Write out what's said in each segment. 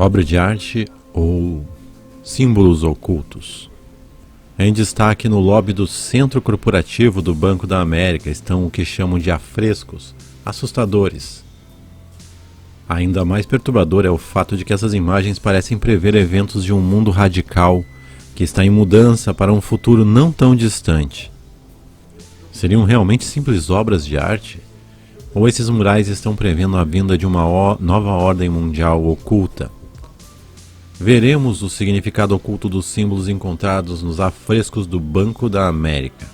Obra de arte ou símbolos ocultos. Em destaque no lobby do Centro Corporativo do Banco da América estão o que chamam de afrescos, assustadores. Ainda mais perturbador é o fato de que essas imagens parecem prever eventos de um mundo radical que está em mudança para um futuro não tão distante. Seriam realmente simples obras de arte? Ou esses murais estão prevendo a vinda de uma nova ordem mundial oculta? Veremos o significado oculto dos símbolos encontrados nos afrescos do Banco da América.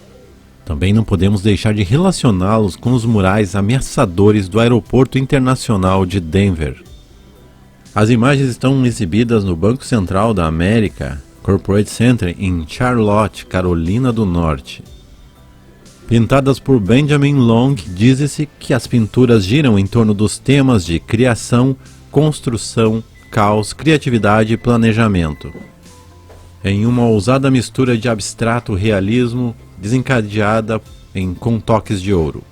Também não podemos deixar de relacioná-los com os murais ameaçadores do Aeroporto Internacional de Denver. As imagens estão exibidas no Banco Central da América, Corporate Center, em Charlotte, Carolina do Norte. Pintadas por Benjamin Long, diz-se que as pinturas giram em torno dos temas de criação, construção, caos, criatividade e planejamento. Em uma ousada mistura de abstrato realismo, desencadeada com toques de ouro.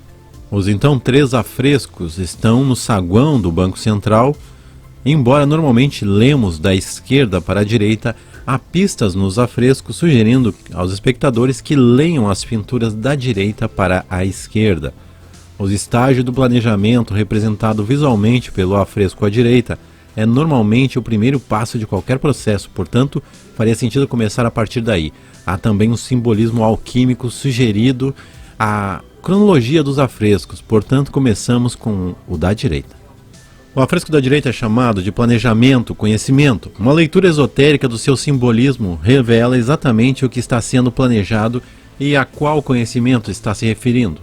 Os então 3 afrescos estão no saguão do Banco Central. Embora normalmente lemos da esquerda para a direita, há pistas nos afrescos sugerindo aos espectadores que leiam as pinturas da direita para a esquerda. O estágio do planejamento, representado visualmente pelo afresco à direita, é normalmente o primeiro passo de qualquer processo, portanto, faria sentido começar a partir daí. Há também um simbolismo alquímico sugerido à cronologia dos afrescos, portanto, começamos com o da direita. O afresco da direita é chamado de planejamento, conhecimento. Uma leitura esotérica do seu simbolismo revela exatamente o que está sendo planejado e a qual conhecimento está se referindo.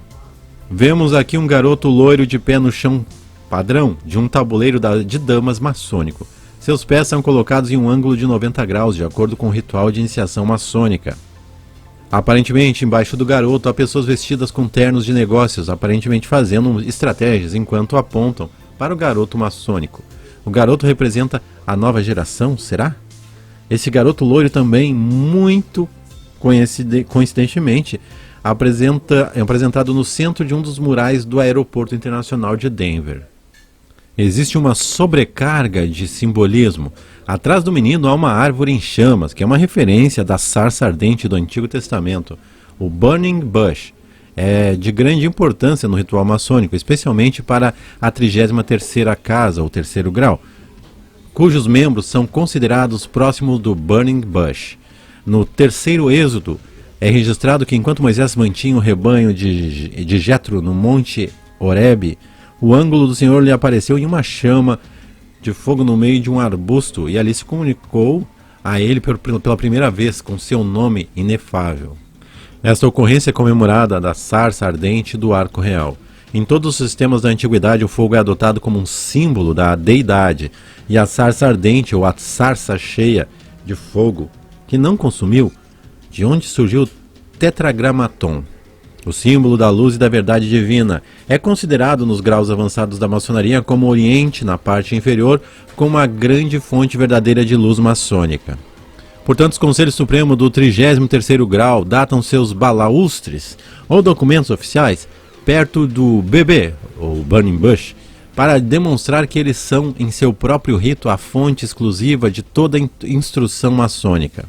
Vemos aqui um garoto loiro de pé no chão padrão de um tabuleiro de damas maçônico. Seus pés são colocados em um ângulo de 90 graus, de acordo com o ritual de iniciação maçônica. Aparentemente, embaixo do garoto, há pessoas vestidas com ternos de negócios, aparentemente fazendo estratégias enquanto apontam para o garoto maçônico. O garoto representa a nova geração, será? Esse garoto loiro também, muito coincidentemente, é apresentado no centro de um dos murais do Aeroporto Internacional de Denver. Existe uma sobrecarga de simbolismo. Atrás do menino há uma árvore em chamas, que é uma referência da sarça ardente do Antigo Testamento. O Burning Bush é de grande importância no ritual maçônico, especialmente para a 33ª casa, ou terceiro grau, cujos membros são considerados próximos do Burning Bush. No terceiro êxodo, é registrado que enquanto Moisés mantinha o rebanho de Jetro no Monte Horebe, o ângulo do Senhor lhe apareceu em uma chama de fogo no meio de um arbusto, e ali se comunicou a ele pela primeira vez com seu nome inefável. Esta ocorrência é comemorada da sarça ardente do arco real. Em todos os sistemas da antiguidade, o fogo é adotado como um símbolo da deidade, e a sarça ardente, ou a sarça cheia de fogo, que não consumiu, de onde surgiu o tetragramaton, o símbolo da luz e da verdade divina. É considerado nos graus avançados da maçonaria como o Oriente, na parte inferior, como uma grande fonte verdadeira de luz maçônica. Portanto, os Conselhos Supremos do 33º grau datam seus balaustres, ou documentos oficiais, perto do BB, ou Burning Bush, para demonstrar que eles são, em seu próprio rito, a fonte exclusiva de toda a instrução maçônica.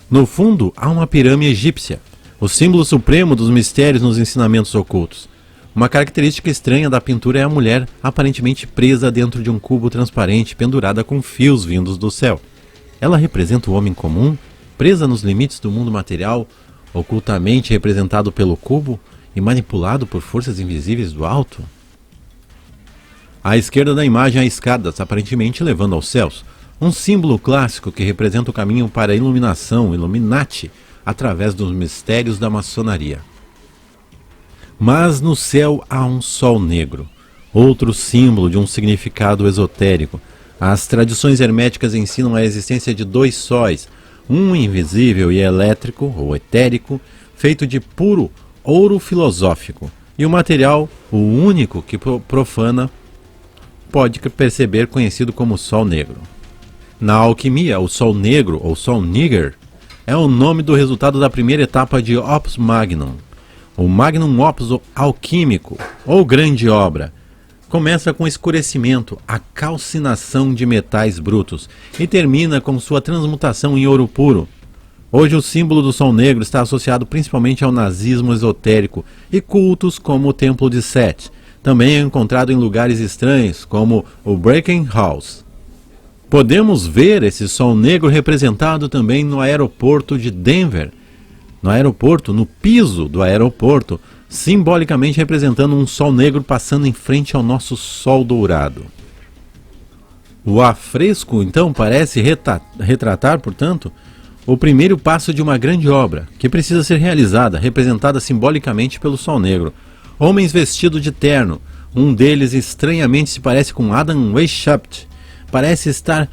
No fundo, há uma pirâmide egípcia, o símbolo supremo dos mistérios nos ensinamentos ocultos. Uma característica estranha da pintura é a mulher aparentemente presa dentro de um cubo transparente pendurada com fios vindos do céu. Ela representa o homem comum, presa nos limites do mundo material, ocultamente representado pelo cubo e manipulado por forças invisíveis do alto? À esquerda da imagem há escadas, aparentemente levando aos céus, um símbolo clássico que representa o caminho para a iluminação, Illuminati, através dos mistérios da maçonaria. Mas no céu há um sol negro, outro símbolo de um significado esotérico. As tradições herméticas ensinam a existência de 2 sóis, um invisível e elétrico, ou etérico, feito de puro ouro filosófico, e o material, o único que profana pode perceber, conhecido como sol negro. Na alquimia, o sol negro, ou sol nigger, é o nome do resultado da primeira etapa de Opus Magnum, o Magnum Opus alquímico, ou grande obra. Começa com escurecimento, a calcinação de metais brutos e termina com sua transmutação em ouro puro. Hoje o símbolo do Sol Negro está associado principalmente ao nazismo esotérico e cultos como o Templo de Set. Também é encontrado em lugares estranhos como o Breaking House. Podemos ver esse Sol Negro representado também no aeroporto de Denver. No aeroporto, no piso do aeroporto, simbolicamente representando um sol negro passando em frente ao nosso sol dourado. O afresco, então, parece retratar, portanto, o primeiro passo de uma grande obra, que precisa ser realizada, representada simbolicamente pelo sol negro. Homens vestidos de terno, um deles estranhamente se parece com Adam Weishaupt, parece estar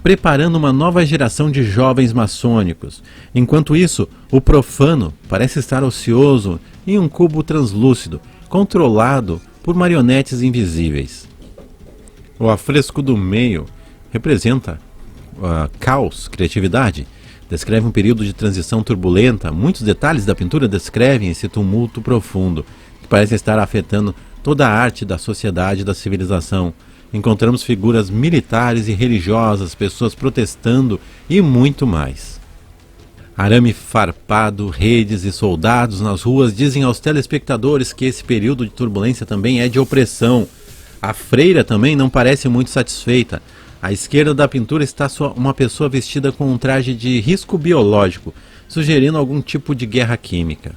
preparando uma nova geração de jovens maçônicos. Enquanto isso, o profano parece estar ocioso em um cubo translúcido, controlado por marionetes invisíveis. O afresco do meio representa caos, criatividade. Descreve um período de transição turbulenta. Muitos detalhes da pintura descrevem esse tumulto profundo, que parece estar afetando toda a arte da sociedade e da civilização. Encontramos figuras militares e religiosas, pessoas protestando e muito mais. Arame farpado, redes e soldados nas ruas dizem aos telespectadores que esse período de turbulência também é de opressão. A freira também não parece muito satisfeita. À esquerda da pintura está uma pessoa vestida com um traje de risco biológico, sugerindo algum tipo de guerra química.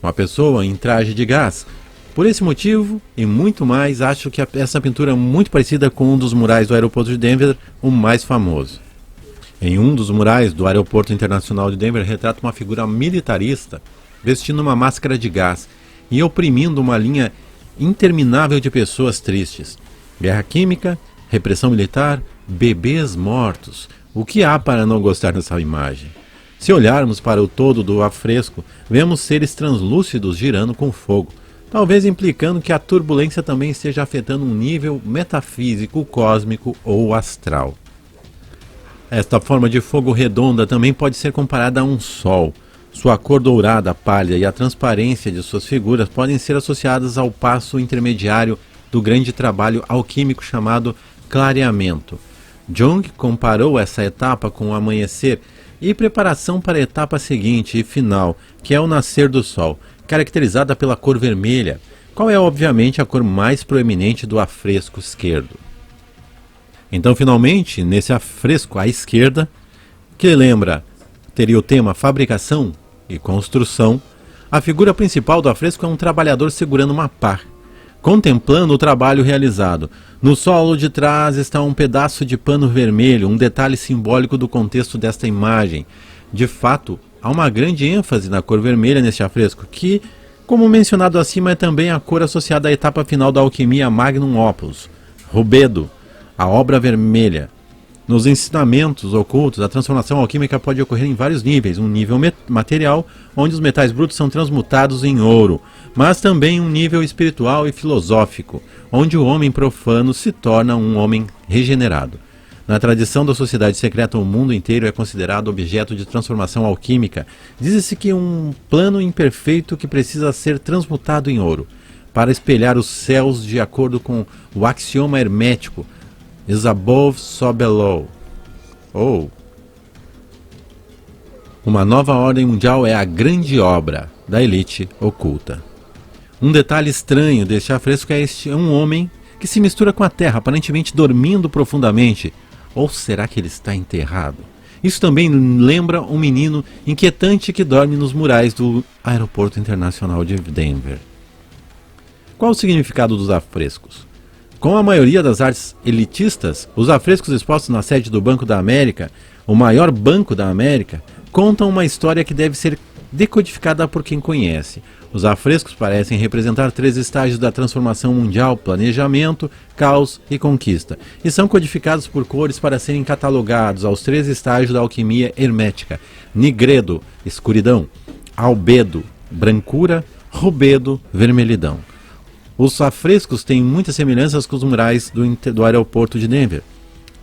Uma pessoa em traje de gás. Por esse motivo e muito mais, acho que essa pintura é muito parecida com um dos murais do aeroporto de Denver, o mais famoso. Em um dos murais do aeroporto internacional de Denver, retrata uma figura militarista vestindo uma máscara de gás e oprimindo uma linha interminável de pessoas tristes. Guerra química, repressão militar, bebês mortos. O que há para não gostar dessa imagem? Se olharmos para o todo do afresco, vemos seres translúcidos girando com fogo, talvez implicando que a turbulência também esteja afetando um nível metafísico, cósmico ou astral. Esta forma de fogo redonda também pode ser comparada a um sol. Sua cor dourada, pálida e a transparência de suas figuras podem ser associadas ao passo intermediário do grande trabalho alquímico chamado clareamento. Jung comparou essa etapa com o amanhecer e preparação para a etapa seguinte e final, que é o nascer do sol, caracterizada pela cor vermelha, qual é obviamente a cor mais proeminente do afresco esquerdo. Então, finalmente, nesse afresco à esquerda, que teria o tema fabricação e construção, a figura principal do afresco é um trabalhador segurando uma pá, contemplando o trabalho realizado. No solo de trás está um pedaço de pano vermelho, um detalhe simbólico do contexto desta imagem. De fato, há uma grande ênfase na cor vermelha neste afresco, que, como mencionado acima, é também a cor associada à etapa final da alquimia Magnum Opus, Rubedo, a obra vermelha. Nos ensinamentos ocultos, a transformação alquímica pode ocorrer em vários níveis. Um nível material, onde os metais brutos são transmutados em ouro, mas também um nível espiritual e filosófico, onde o homem profano se torna um homem regenerado. Na tradição da sociedade secreta, o mundo inteiro é considerado objeto de transformação alquímica. Diz-se que um plano imperfeito que precisa ser transmutado em ouro, para espelhar os céus de acordo com o axioma hermético, is above, so below. Ou uma nova ordem mundial é a grande obra da elite oculta. Um detalhe estranho deste afresco é um homem que se mistura com a terra, aparentemente dormindo profundamente. Ou será que ele está enterrado? Isso também lembra um menino inquietante que dorme nos murais do aeroporto internacional de Denver. Qual o significado dos afrescos? Com a maioria das artes elitistas, os afrescos expostos na sede do Banco da América, o maior banco da América, contam uma história que deve ser decodificada por quem conhece. Os afrescos parecem representar 3 estágios da transformação mundial: planejamento, caos e conquista, e são codificados por cores para serem catalogados aos 3 estágios da alquimia hermética: nigredo, escuridão; albedo, brancura; rubedo, vermelhidão. Os afrescos têm muitas semelhanças com os murais do aeroporto de Denver,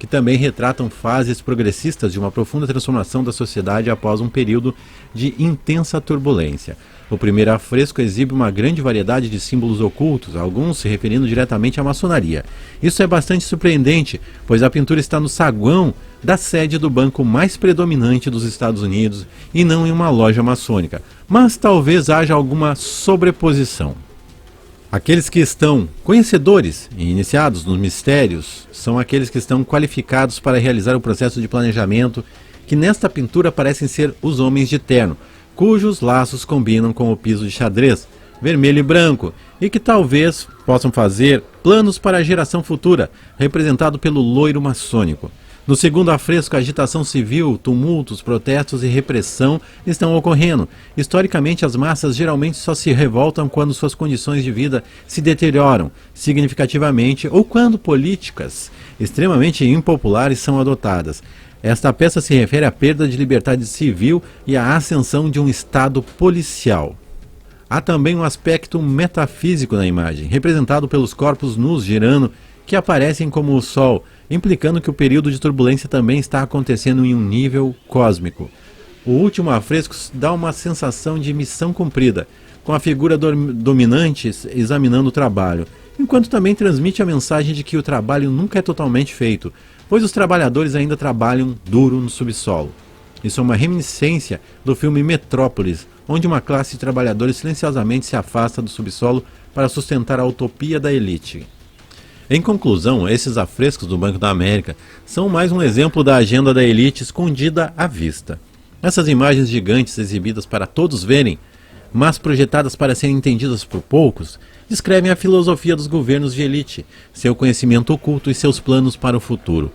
que também retratam fases progressistas de uma profunda transformação da sociedade após um período de intensa turbulência. O primeiro afresco exibe uma grande variedade de símbolos ocultos, alguns se referindo diretamente à maçonaria. Isso é bastante surpreendente, pois a pintura está no saguão da sede do banco mais predominante dos Estados Unidos e não em uma loja maçônica. Mas talvez haja alguma sobreposição. Aqueles que estão conhecedores e iniciados nos mistérios são aqueles que estão qualificados para realizar o processo de planejamento, que nesta pintura parecem ser os homens de terno, cujos laços combinam com o piso de xadrez, vermelho e branco, e que talvez possam fazer planos para a geração futura, representado pelo loiro maçônico. No segundo afresco, agitação civil, tumultos, protestos e repressão estão ocorrendo. Historicamente, as massas geralmente só se revoltam quando suas condições de vida se deterioram significativamente ou quando políticas extremamente impopulares são adotadas. Esta peça se refere à perda de liberdade civil e à ascensão de um Estado policial. Há também um aspecto metafísico na imagem, representado pelos corpos nus girando, que aparecem como o Sol, implicando que o período de turbulência também está acontecendo em um nível cósmico. O último afresco dá uma sensação de missão cumprida, com a figura dominante examinando o trabalho, enquanto também transmite a mensagem de que o trabalho nunca é totalmente feito, pois os trabalhadores ainda trabalham duro no subsolo. Isso é uma reminiscência do filme Metrópolis, onde uma classe de trabalhadores silenciosamente se afasta do subsolo para sustentar a utopia da elite. Em conclusão, esses afrescos do Banco da América são mais um exemplo da agenda da elite escondida à vista. Essas imagens gigantes exibidas para todos verem, mas projetadas para serem entendidas por poucos, descrevem a filosofia dos governos de elite, seu conhecimento oculto e seus planos para o futuro.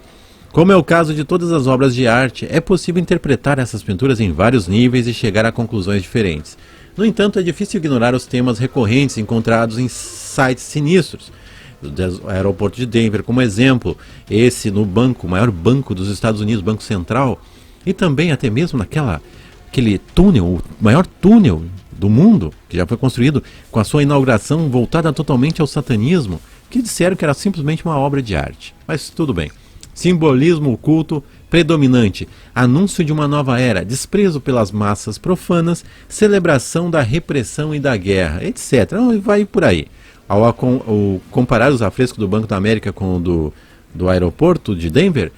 Como é o caso de todas as obras de arte, é possível interpretar essas pinturas em vários níveis e chegar a conclusões diferentes. No entanto, é difícil ignorar os temas recorrentes encontrados em sites sinistros. Do aeroporto de Denver, como exemplo, esse no banco, o maior banco dos Estados Unidos, Banco Central, e também até mesmo aquele túnel, o maior túnel do mundo, que já foi construído com a sua inauguração voltada totalmente ao satanismo, que disseram que era simplesmente uma obra de arte. Mas tudo bem. Simbolismo oculto predominante, anúncio de uma nova era, desprezo pelas massas profanas, celebração da repressão e da guerra, etc. Vai por aí. Ao comparar os afrescos do Banco da América com o do aeroporto de Denver,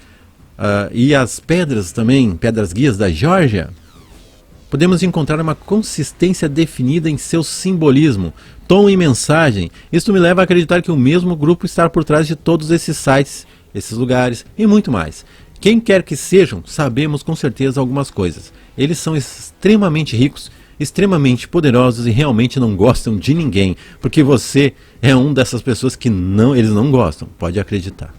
e as pedras também, pedras guias da Geórgia, podemos encontrar uma consistência definida em seu simbolismo, tom e mensagem. Isto me leva a acreditar que o mesmo grupo está por trás de todos esses sites, esses lugares e muito mais. Quem quer que sejam, sabemos com certeza algumas coisas. Eles são extremamente ricos, extremamente poderosos e realmente não gostam de ninguém, porque você é uma dessas pessoas que eles não gostam, pode acreditar.